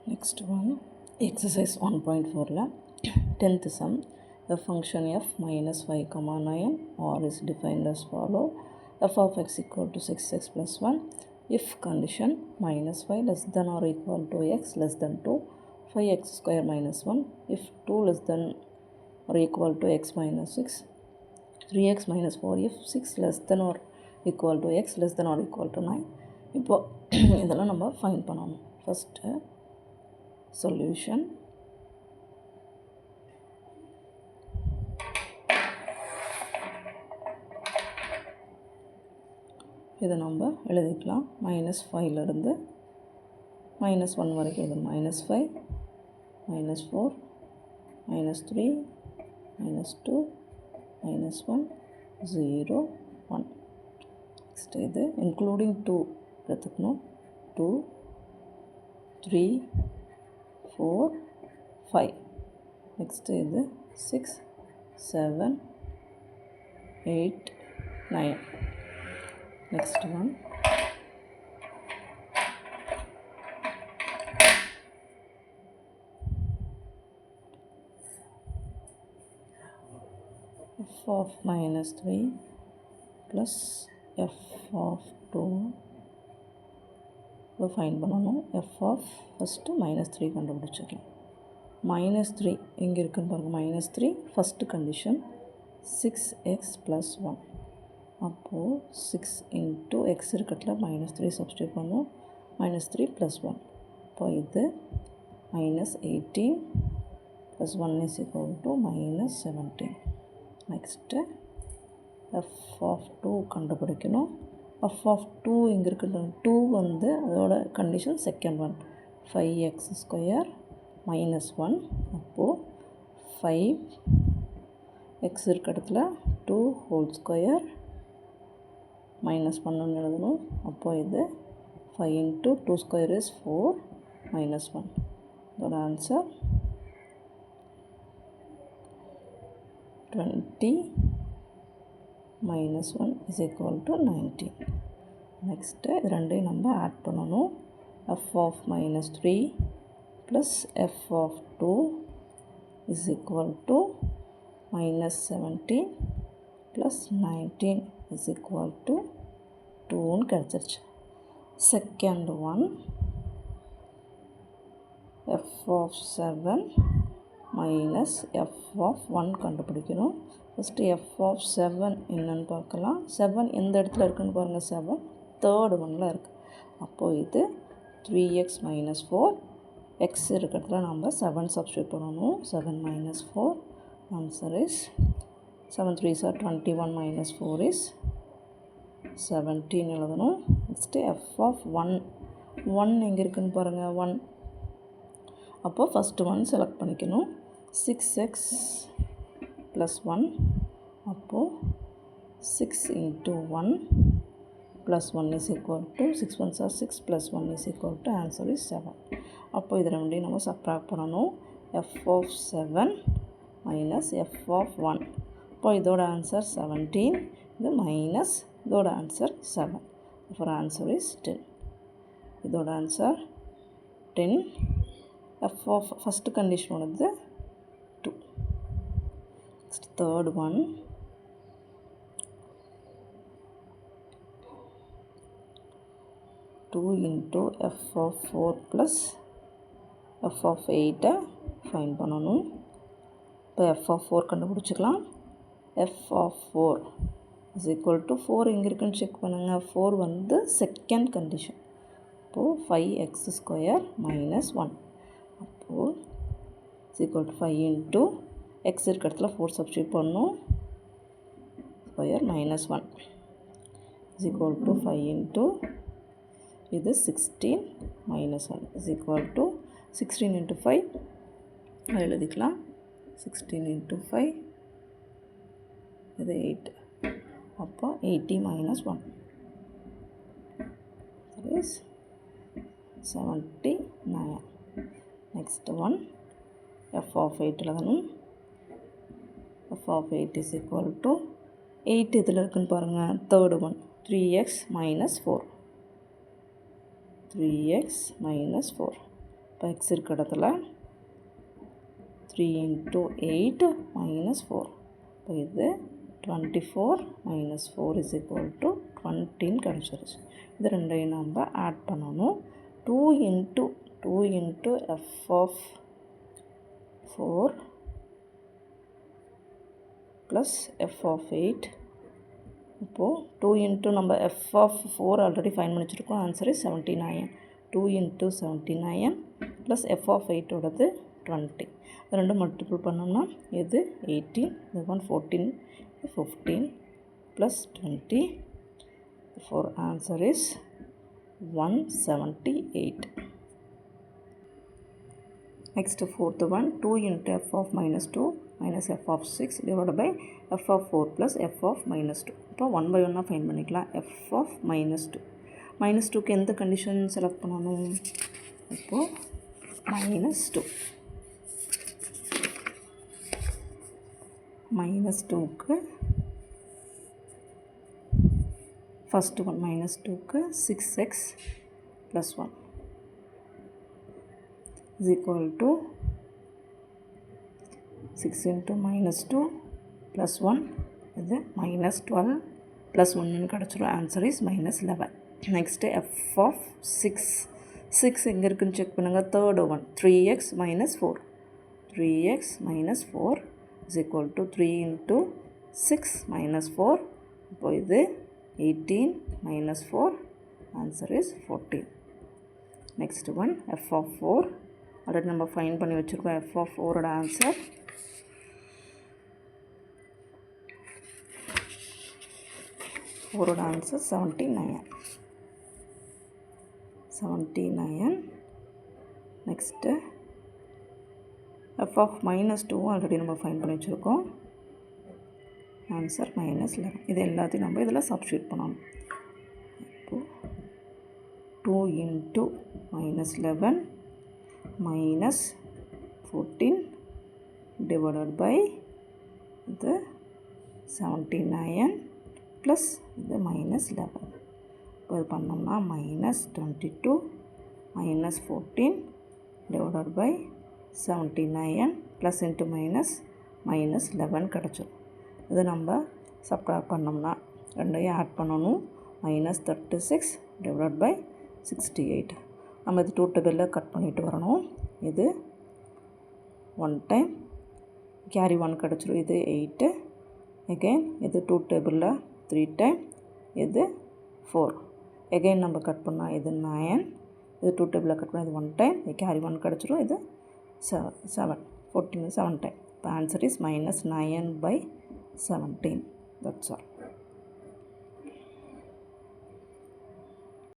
Next one, exercise 1.4 10th sum. A function f minus 5 comma 9 r is defined as follow. F of x equal to 6x plus 1 if condition minus 5 less than or equal to x less than 2, 5x square minus 1 if 2 less than or equal to x minus 6, 3x minus 4 if 6 less than or equal to x less than or equal to 9. இப்போ இதெல்லாம் நம்ம find பண்ணணும். First solution. இதை நம்ம எழுதிக்கலாம். -5லேருந்து -1 வரைக்கும் எழுதணும். -5, -4, -3, -2, -1, 0, 1. Next இது இன்க்ளூடிங் 2 எடுத்துக்கணும். 2, 3, 4, 5. நெக்ஸ்ட் இது 6, 7, 8, 9. Next one, f of -3 plus f of 2. இப்போ ஃபைண்ட் பண்ணணும். f of first -3 கண்டுபிடிச்சிக்கலாம். -3 எங்கே இருக்குன்னு பாருங்கள். -3 ஃபஸ்ட்டு கண்டிஷன் 6x plus 1. அப்போது 6 into x இருக்கட்டில் -3 சப்ஸ்டியூட் பண்ணும். -3 plus 1. இப்போ இது -18 plus 1 is equal to -17. Next f of 2 கண்டுபிடிக்கணும். f of 2 இங்கே இருக்கிற 2 வந்து அதோட condition second one 5x square -1. அப்போது 5x இருக்க இடத்துல 2 ஹோல் ஸ்கொயர் -1 எழுதணும். அப்போது இது 5 into 2 square is 4 -1. இதோட answer 20 -1 is equal to 19. Next இது ரெண்டையும் நம்ம ஆட் பண்ணணும். f of -3 plus f of 2 is equal to -17 plus 19 is equal to 2ன்னு கிடச்சிருச்சு. Second one f of 7 minus f of 1 கண்டுபிடிக்கணும். ஃபஸ்ட்டு f of 7 என்னன்னு பார்க்கலாம். 7 எந்த இடத்துல இருக்குன்னு பாருங்கள். 7 தேர்ட் ஒன்னில் இருக்குது. அப்போது இது 3x minus 4 x இருக்கிறதுல நம்ம 7 சப்ஸ்டியூட் பண்ணணும். 7 minus 4 answer is 7 3s are 21 minus 4 is 17 எழுதணும். நெக்ஸ்ட்டு f of 1 எங்கே இருக்குன்னு பாருங்கள். 1 அப்போது ஃபஸ்ட்டு 1 செலக்ட் பண்ணிக்கணும். 6x plus 1 அப்போது 6 into 1 plus 1 is equal to 6 1s are 6 plus 1 is equal to answer is 7. அப்போது இது ரெண்டையும் நம்ம சப்ராக்ட் பண்ணணும். f of 7 minus f of 1. அப்போது இதோட ஆன்சர் 17, இது மைனஸ் இதோட ஆன்சர் 7. for answer is 10. இதோட answer 10. f of first condition வந்து 2. next third one, two into f of 4 plus f of 8 find பண்ணணும். இப்போ f of 4 கண்டுபிடிச்சிக்கலாம். f of 4 is equal to 4 எங்கே இருக்குன்னு செக் பண்ணுங்கள். 4 வந்து செகண்ட் கண்டிஷன். அப்போது 5x ஸ்கொயர் -1. அப்போது is equal to 5 into x இருக்க இடத்துல 4 சப்ஸ்டியூட் பண்ணணும். Square -1 is equal to 5 into இது 16 -1 is equal to 16 into 5 எழுதிக்கலாம். 16 into 5 இது 8. அப்போ 80 -1 that is 79. next one f of 8 எழுதணும். f of 8 is equal to 8 இதில் இருக்குன்னு பாருங்கள். Third one 3x minus 4. 3x minus 4. இப்போ x இருக்க இடத்துல 3 into 8 minus 4. இப்போ இது 24 minus 4 is equal to 20 கிடச்சிருச்சு. இது ரெண்டையும் நம்ம ஆட் பண்ணணும். 2 into f of 4 plus f of 8. இப்போது 2 into நம்ம f of 4 ஆல்ரெடி ஃபைன் பண்ணி வச்சுருக்கோம். Answer is 79. 2 into 79 plus f of 8 ஓடது 20. ரெண்டும் மல்டிபிள் பண்ணோம்னா இது 18, இது 14, 15 plus 20. For answer is 178. Next fourth one, 2 into f of minus 2 minus f of 6 divided by f of 4 plus f of minus 2. இப்போ 1 by 1 fine பண்ணிக்கலாம். f of minus 2. minus 2க்கு எந்த condition select பண்ணணும்? இப்போது minus 2. minus 2க்கு first one minus 2க்கு 6x plus 1 is equal to 6 into minus 2 plus 1 இது minus 12 plus 1 கிடச்சிரும். Answer is minus 11. Next f of 6 எங்கே இருக்குன்னு செக் பண்ணுங்கள். Third one 3x minus 4. 3x minus 4 is equal to 3 into 6 minus 4. இப்போ இது 18 minus 4. Answer is 14. Next one f of 4. Already நம்ம fine பண்ணி வச்சுருக்கோம். f of 4 answer answer 79. Next f of minus 2 already நம்ம fine பண்ணி வச்சுருக்கோம். Answer minus 11. இது எல்லாத்தையும் நம்ம இதில் சப்ஸ்டியூட் பண்ணணும். இப்போது 2 into minus 11 minus 14 divided by இது 79 plus இது minus 11. இப்போ இது பண்ணோம்னா minus 22 minus 14 divided by 79 plus into minus 11 கிடச்சிடும். இது நம்ம சப்ட்ராக்ட் பண்ணோம்னா ரெண்டையும் ஆட் பண்ணணும். minus 36 divided by 68. நம்ம இது 2 டேபிளில் கட் பண்ணிட்டு வரணும். இது 1 டைம் கேரி 1 கிடச்சிரும். இது 8. அகெயின் இது 2 டேபிளில் 3 டைம், இது 4. அகெயின் நம்ம கட் பண்ணால் இது 9. இது 2 டேபிளில் கட் பண்ணால் இது 1 டைம், இது கேரி 1 கிடச்சிரும். இது 7 14 7 டைம். இப்போ answer is minus 9 by 17. That's all.